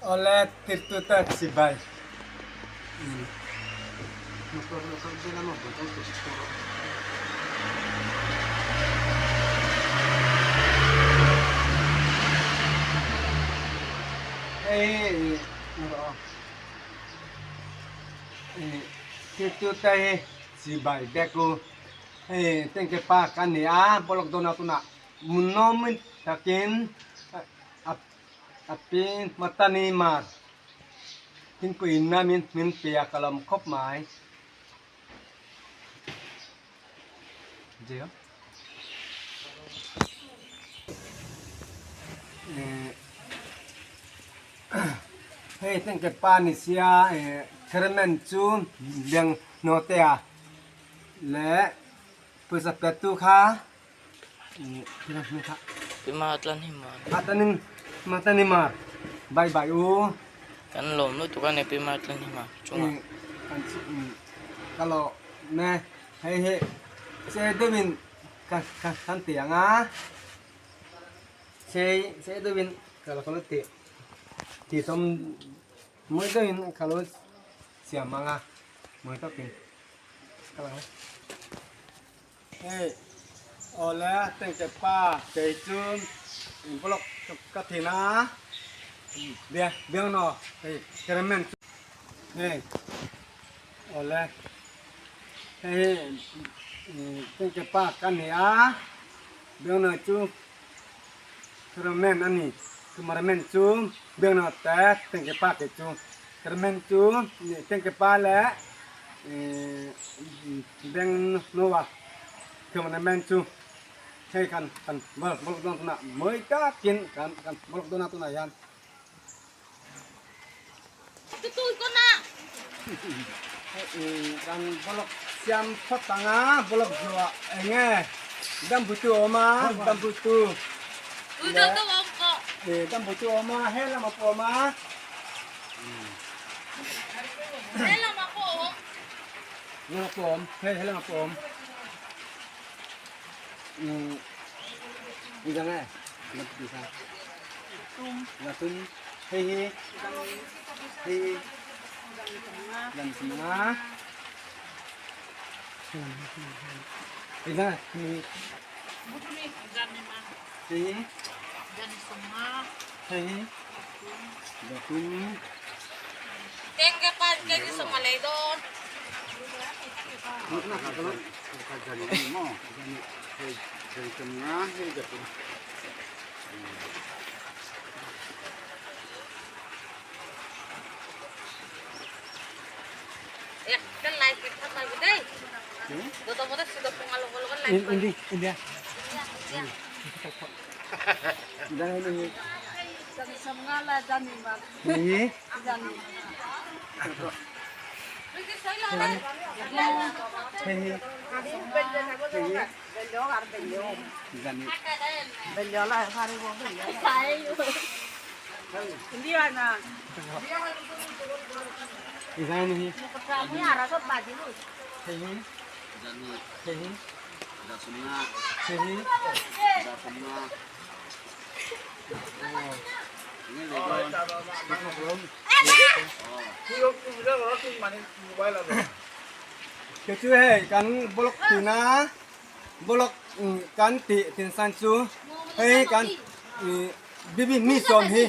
oleh Tirta Sibai. Tirta Sibai Deku. Tengke pakan ya, bolok dona tuna. Munomin takin apin matani mar. Hinku ina min pia kalam kop mai. Jio. Tengke panisia keremen cu yang notea le pesapetu kha kira kha Pimatlan himan. matani mar bye bye u Kan lom lu tuh kan ya pimatlan himan. Cuma kalau hei saya demin kan tiang ah saya demin kalau ti som mới demin kalau siam manga mới tapi kalau oleh tengke pa kecun blok katina biang no keremen oleh tengke pa kan ya biang no cu keremen ani kemarin cu biang no teh tengke pa kecun keremen cu tengke pa le biang no wa kemarin cu kan bolok dona tuna mới kakin kan bolok dona tuna yan Tutul ko na. kan bolok siam potanga bolok jua enge dam butu oma dam butu Udah tuh ko. dam butu oma hela ma oma Hela ako. ngana pom hela ma pom Bisa nggak? Nggak bisa. Langsung hehe, hehe, dan setengah. Bisa nggak? Hehe, Bukan nih, jangan mah. hehe, Jangan semua. hehe, datun. Tengke pan kayak semua ledon. Nah, kalau jadi mau, jadi tengah, datun. Ya, kan like kita lagi deh. Otomatis sudah pengalu-aluan like. Ini dia. Jangan ini. Jangan semua lah jangan mah. Ini. Jangan. Hehe. Bisa ini. Kamu harus baju lu. Hehe. Hehe. ada semua, Hehe. ada semua. Ini ledon. Kecu kan bolok tina bolok kan tin sansu kan bibi mison hi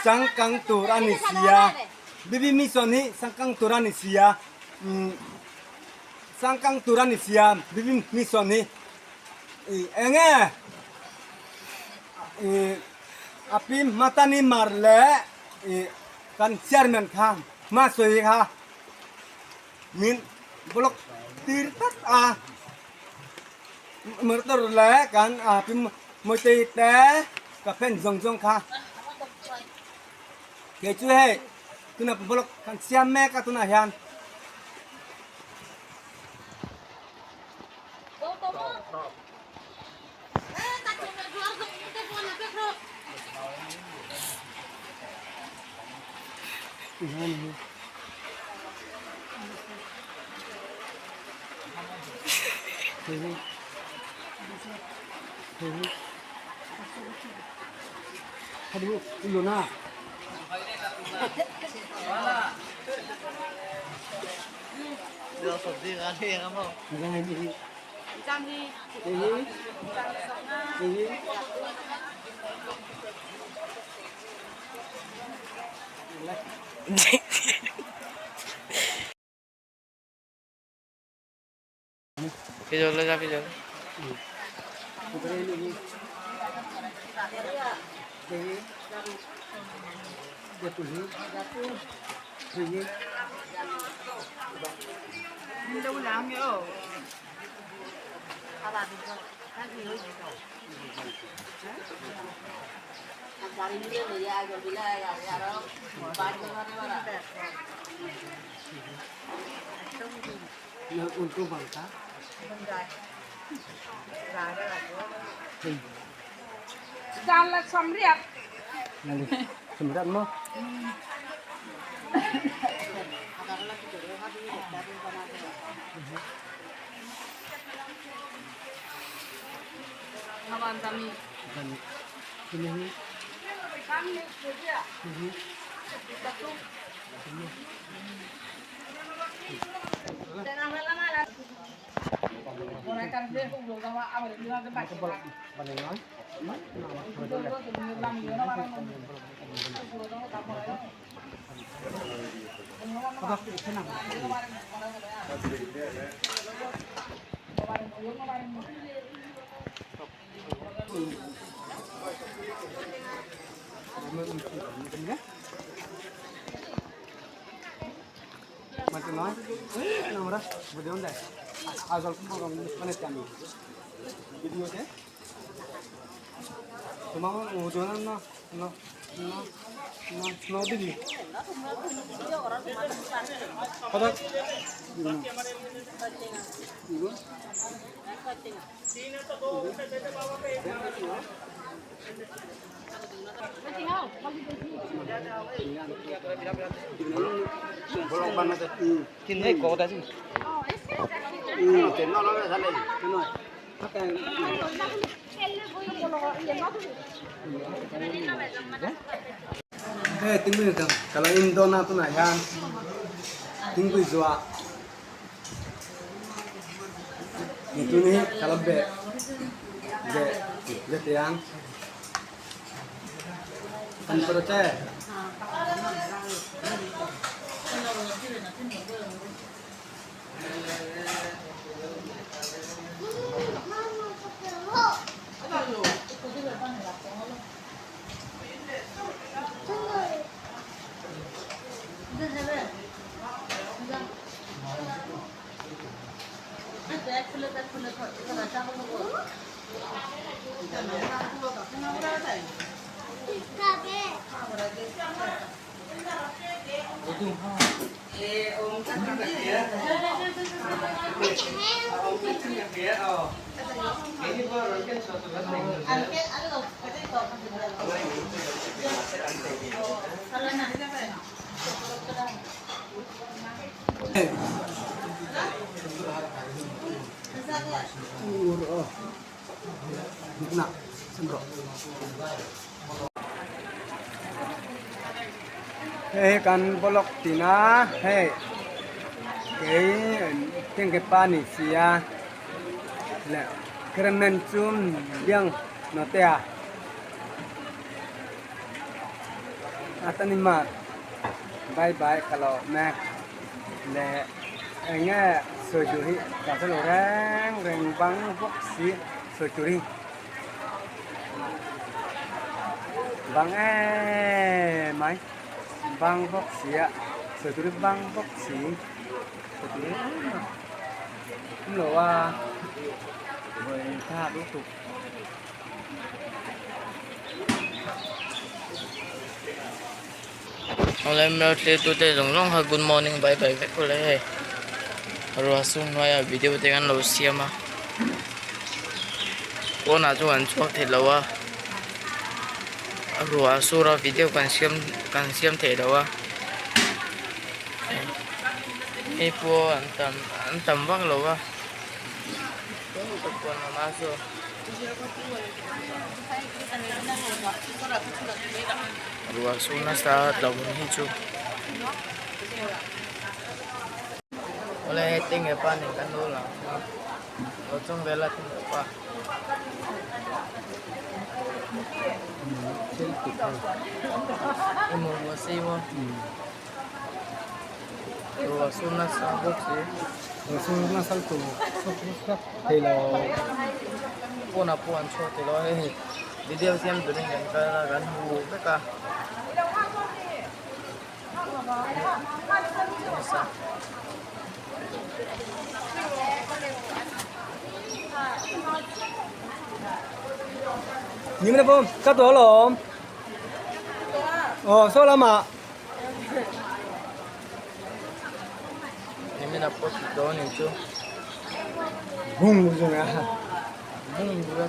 sangkang turani sia bibi mison hi sangkang turani sia sangkang turani sia bibi mison hi enge api matani marle kan chairman kha masoi kha min blok tirtat mertor le kan api moti te ka pen jong kha ke chu he tuna blok kan siam me ka tuna hian Aduh, Luna. Jangan ini. Jam đi. Ini. Ini. Video le ra video. Kita ini. Ini. Jatuh ni. Ini. Đi đâu làm nhở? Các bạn đi không? Các gì hơi gì đâu? Cari dia dia aja bila ya ro bantu mana. Yang untuk bangsa. Gian là xong riệp. Nanti sembilan mau. Kawan kami. Ini. Kami kerja. Ini. Satu. Jangan lama-lama. Orang kan dia pun belum tahu apa dia bilang tempat. Mana nói? Betul betul bilang dia orang. Apa itu senang? Macam nói, nào đó, video này, azal pun orang mana kami, video je, cuma ujuan no diri, apa? Ibu, bolong banget tuh. Kini kau dah sih. Channel nó ra đây. Channel. Pakai. Tinggal kan. Kalau Indona tuh nah ya. Tinggal jua. Itu nih kalau be yang kan percaya. Nak, sembro. Hei kan bolok tina, hei. Tiếng cái pa này xia, lẹ, kremen chum yang nó tea, atanima, bye bye kalau mek, lẹ, nghe soi curi, cả cái lỗ reng băng bốc xí soi curi, băng máy, băng bốc xí ạ, soi curi băng bốc xí. Betul. Loh wah, boleh tak tutup. Oleh melihat itu teh long good morning bye bye back oleh. Ruasun waya video dengan lo siapa? Kau nak jual cuak teh lawa. Ruasura video kan siam teh lawa. Ipo antam bang lo wa. Tuan masuk. Ruas sunas saat lawan hijau. Oleh tinggal panen kan dulu lah. Kocong bela tinggal apa? Imu masih mau. Rồi xuống nó sang bốc xí. rồi xuống nó sang tù sắp thì là Buồn à buồn cho thì nó video xem tụi mình cái là gắn hù tất cả. nhưng mà bom sắp đó rồi sao lắm mà Ini dapat itu nih cu. bung luôn à Bung juga.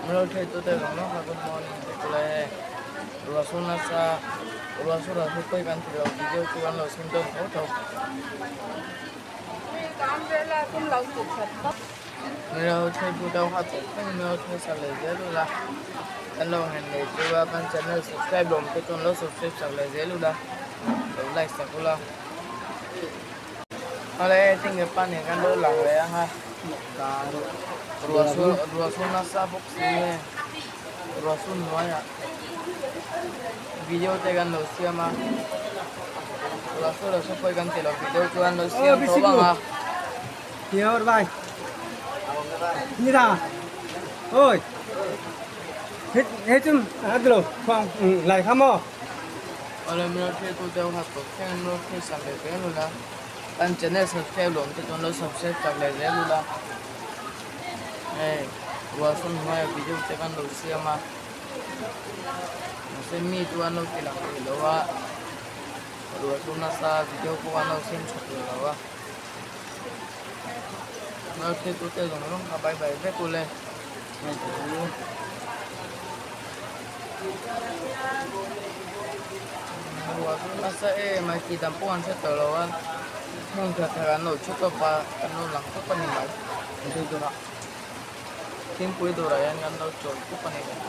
Menurut itu teh kalau aku mau nih ruas itu kan tidak video itu kan lo simptom foto. Menurut itu tahu hati, menurut itu salah jadi lah. Kalau hendak coba kan channel subscribe belum tu kan lo subscribe salah jadi lah. Like sekolah. Kalau tinggal panen kan lo lang ya ha. Ruas nasa box ni. Ruas ya. Video tegan lo siapa? Ruas supaya kan telo video tuan lo siapa tu bang ah. Nhiều rồi bài như nào ôi hết chung rồi khoan lại thăm mò Oleh menurut itu tahu hati, kan menurut itu sampai ke lula. Kan channel subscribe belum tu kan lo subscribe sampai ke lula. Ruas semua video tegan lo siapa? Semi tu anu kilang lawa. Ruas nasa video ko anu sim chakla lawa. Menurut itu teh dong bye-bye be kule. Ruas nasa mai kitampuan sa tolawan. Mung katakan lo cukup pa anu lang ko panimay. Itu dura. Timpo itu rayan kan lo cukup panimay.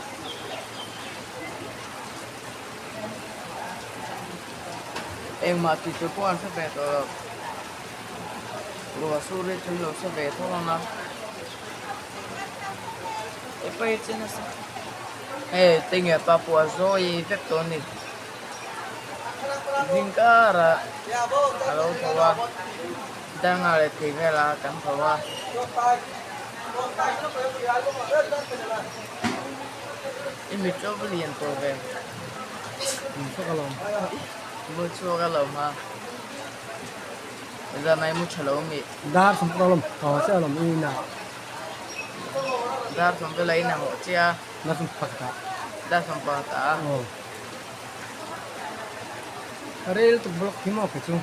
Mati tu pun sa beto. Ruas sore tu lo sa beto na. Pa itu nasa. Tinggal Papua Zoe efekto ni. Zingkara. Kalau bawa dengar tinggal akan bawa. Ini coba lihat tu ben. kalau Mucho kalau mah. Bây giờ này mua chalo mi. đa không problem sẽ làm như nào Dar sampai lain nak chia. nó không phải cả Dar sampai ta. ở đây tụi block phím một cái chung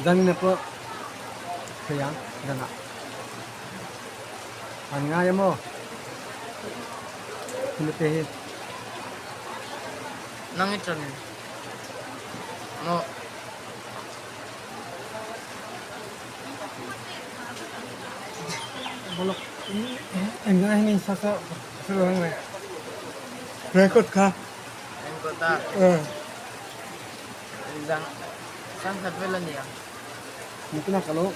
dân này có thấy không dân ạ anh ngay em không thể Nang itu ni. No. block anh ngay mình sao sao sao này record kah Yang kota. Zang. Sang satu bulan ya. mungkin lah kalau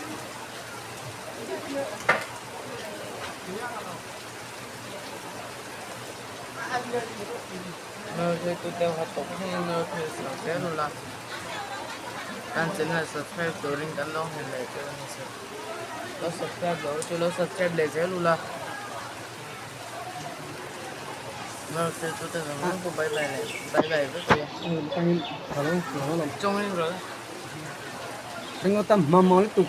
Menurut itu tahu hati, menurut itu saya lula. Kan channel subscribe touring kan lo hendak itu ni sir. Lo subscribe lo subscribe le saya lula. Menurut itu tahu aku bye-bye betul ya. anh kalau làm Trong ini bro. Ringo tam mamol tu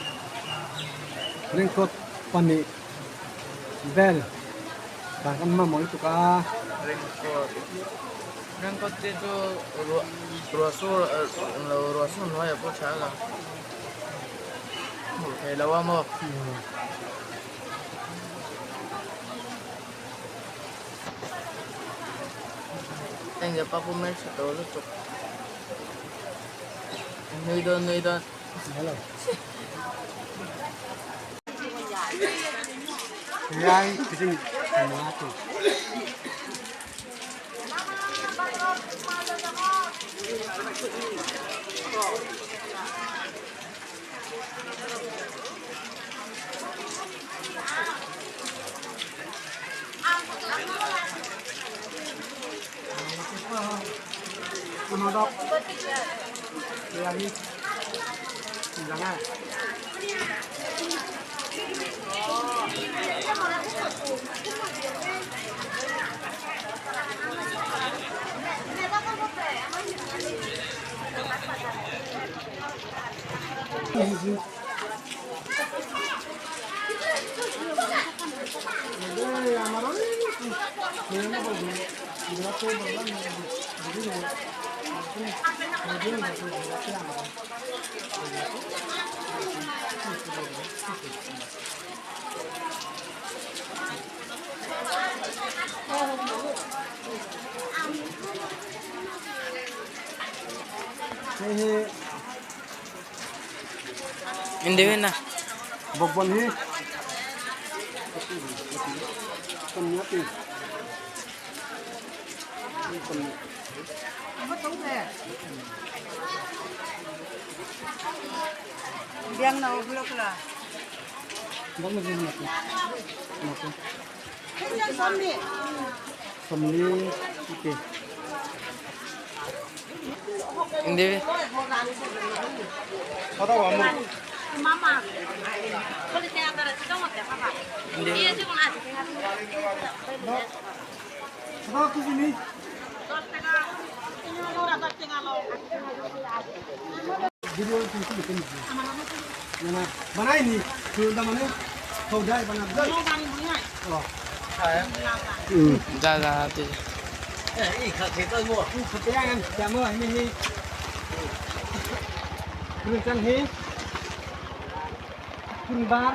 ringkot pani bel bahkan mamol tu ka Rengkot itu ruasun lah ya bocah lah. Kayak lawa mau. Tinggal papu mes itu lucu. Nuidon. hello Yang di sini semua tuh. Dok. Lagi. Jangan. Hindi na. Bogbon hi. Pemnyati. Biang na ublok la. Bang lagi mati. Mati. Sambi. Samli ite. Hindi. Kata kamu. Mama. Boleh saya antara kita mau ya, Papa? Iya sih, mau nasi. Kata aku sini. Video itu bikin. Mana? Mana ini? Sudah mana? Kau dah mana? Oh. Jaga hati. Kepiangan, jamu ini. Kurang hi. Kunbar.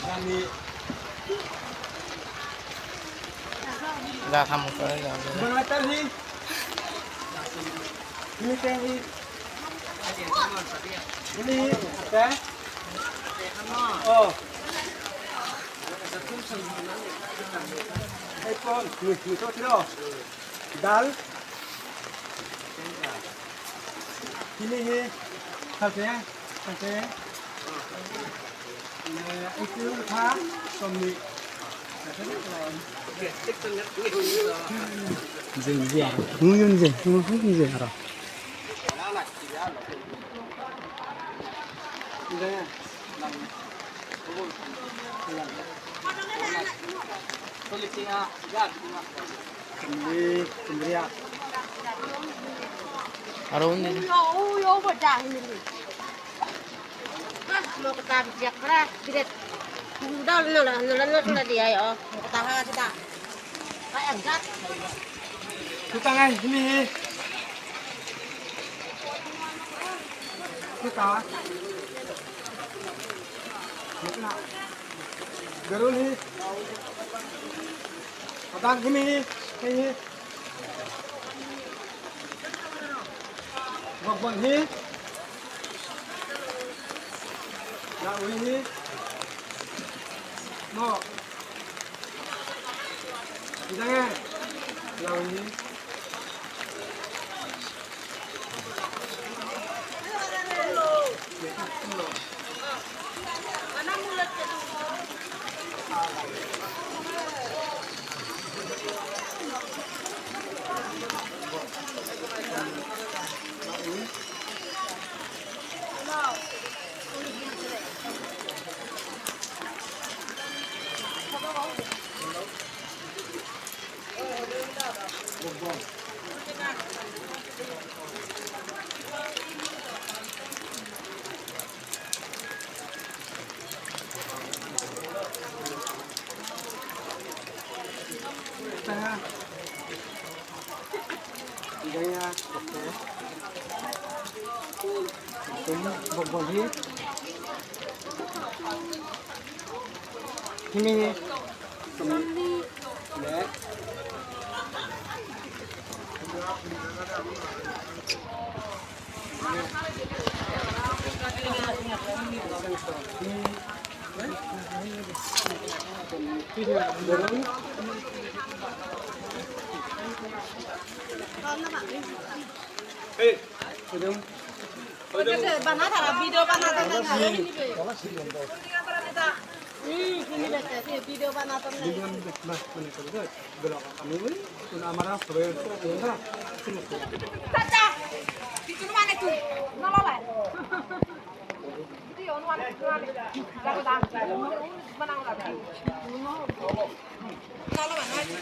Kami Gak kamu ke ya. Banatar hi. Ini teh hi. Ini teh. Oh. Hey con, người tốt thế đâu? Dal. Ini hi. Sate, sate. Itu ha, tomi. Dừng gì à? Nguyên gì? Không có gì hả? Đây. Kembali. Aron din. Yo, baca ini. Mau ketahui siap lah, tidak. Udah, nol dia ya. Mau ketahui kita. Kayak enggak. Kita ngay, ini. Kita. Mana? Garun hi. Padang ini. Ini. Bogbon hi. Nah, ini. No. Jangan. Nah, ini. Mana mulut itu? Tengah. Gaya, oke. Ini bogbon hi. Ini. Nek. video banatan Ini baca video banatan. Tata. Itu mana itu? Nolola. Itu yang mana itu? Lagu dah. Menang lagi. Nolola mana?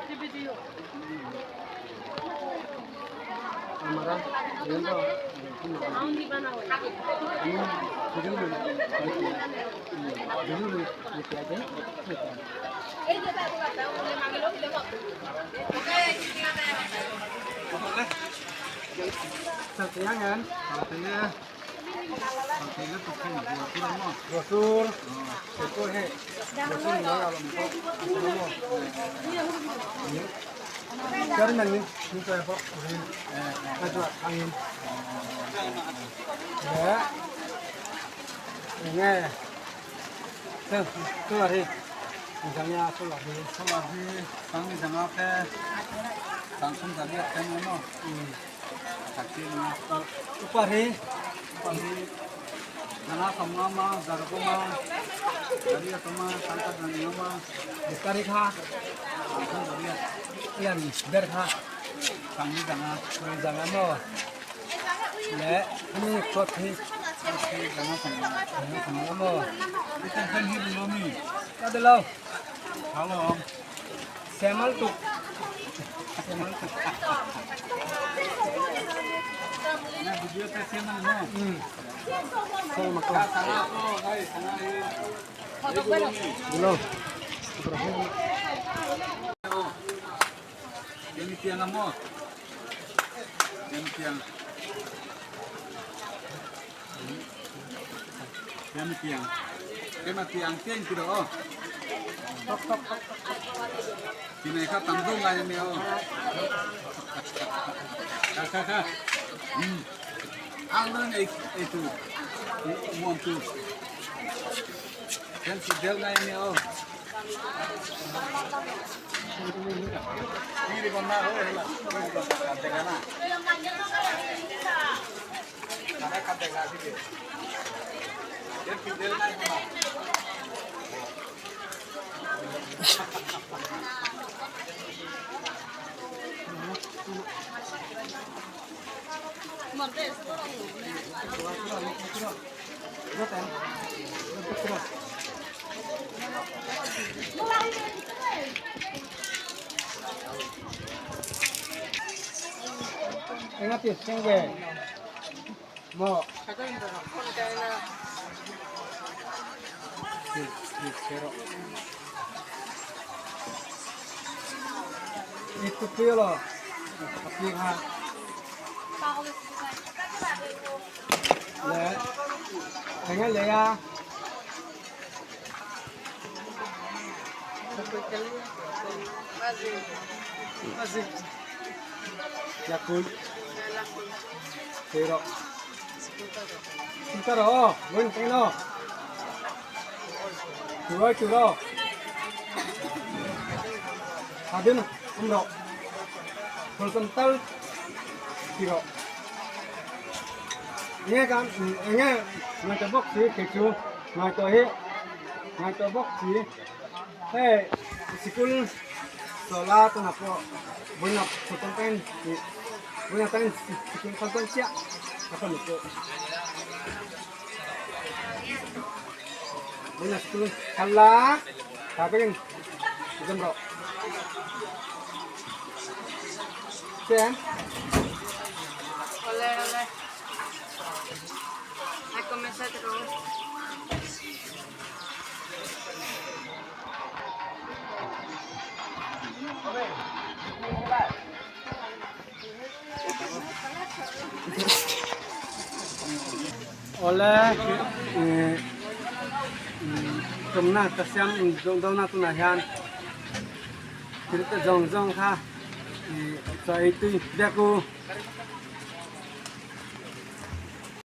Di video. Amarah, dia Ang di ba na wala? Eh, dia tak buat tahu boleh manggil dia kok. Satiangan, katanya Rasul, itu he, Rasul nggak kalau Cari nani, ini saya pak, aja angin. Ya, ini, tuh lari, misalnya tuh lari, kami jangan ke, langsung tadi akan mana, kaki mana, upari, nana sama mah, garpu mah, dari sama sangkat dan mah, ditarik ha, langsung tadi. Yan, berha. Kami jangan mo. Le, ini kopi. Jangan mo. Kita kan hidup lomi. Ada lo. Halo. Semal tu. Nah, video teh semal mo. Saya makan. Hai, belum. Yang tiang kamu, yang tiang tidak oh, ini kan tanggung aja nih oh, kakak, alun itu, mau tuh, yang sedang aja nih oh. Ini di mana? Oh, ini lah. Ini di mana? Mana kata sih dia? Dia video naik mana? Ingat ya, cengwe. Mau. Itu pilo. Tapi ha. Le. Ingat le ya. Masih. Yakul. Pero. Sebentar oh, bun tengok. Curah. Adun, umro. Full kental. Kilo. Ini kan, ini macam box sih, keju, macam box sih. Hey, sikul solar tu nak banyak potong banyak kan sikul potong siap, apa lupa. Banyak sikul kalah, tapi kan jam berapa? Sen? Oleh. Aku mesej terus. Oleh kemana kesian dong na tunahan kita jong kah saya itu dia ku